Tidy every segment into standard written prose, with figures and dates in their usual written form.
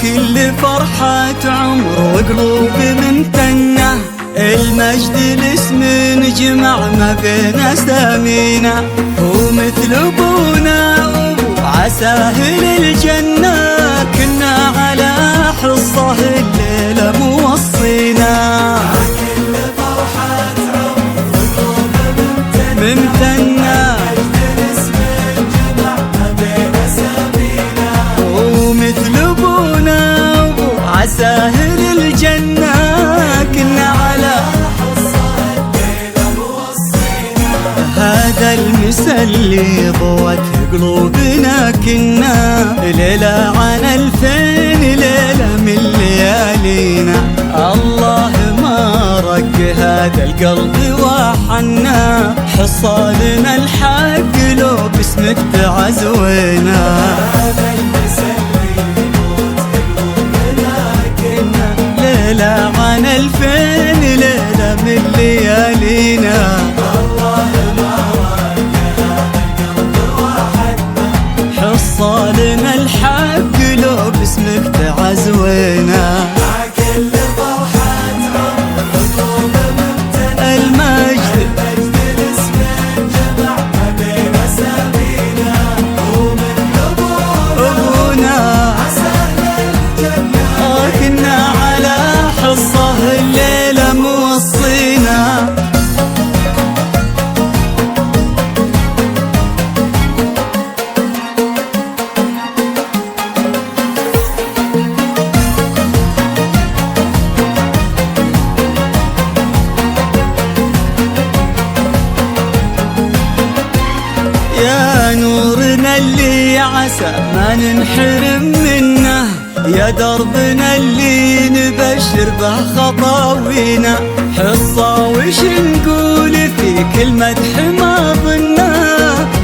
كل فرحة عمر وقلوب ممتنة، المجد الاسم نجمع ما بين اسامينا، هو مثل ابونا ابو عساهل الجنة، كنا على حصه الليلة موصينا. كل فرحة عمر وقلوب ممتنة، ومثل ابونا ابو عساهل الجنة، كنا على هذا المسا اللي ضوت قلوبنا، كنا ليلة عن 2000 ليلة من ليالينا، الله ما رق هذا القلب وحنا، حصالنا الحق لو باسمك تعزوينا. هذا المسا اللي ضوت قلوبنا، كنا ليلة عن 2000 ليلة من ليالينا، حصالنا الحق لو باسمك تعزوينا. مع كل فرحة عمر وقلوب ممتنة، المجد الاسم جمع ما بين اسامينا، ومن ابونا عساهل الجنة، كنا على حصه الليلة موصينا. يا نورنا اللي عسى ما ننحرم منه، يا دربنا اللي نبشر به خطاوينا، حصة وش نقول في كل مدح ما ظنه،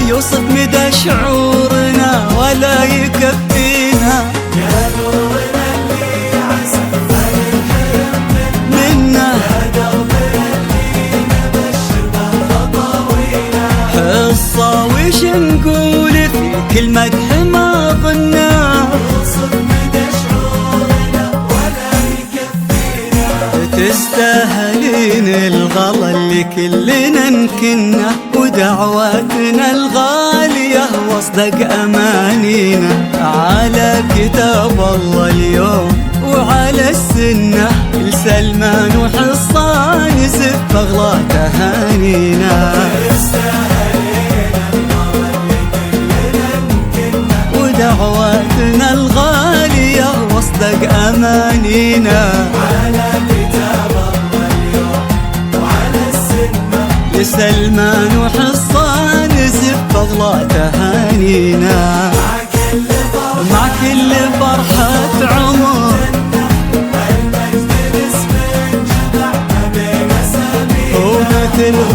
يوصف مدى شعورنا ولا يكفينا. يا نورنا اللي عسى ما ننحرم منه، يا دربنا اللي نبشر به خطاوينا، حصة وش نقول في كل مدح ما ظنه، يوصف مدى شعورنا ولا يكفينا. تستاهلين الغلا اللي كلنا نكنه، ودعواتنا الغالية واصدق أمانينا، على كتاب الله اليوم وعلى السنة، لسلمان وحصان زف أغلى تهانينا، ودعواتنا الغالية واصدق أمانينا، على كتاب الله اليوم وعلى السنة، لسلمان وحصان زف أغلى تهانينا. مع كل فرحة عمر المجد الاسم جمع ما بين اسامينا،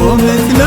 هو مثل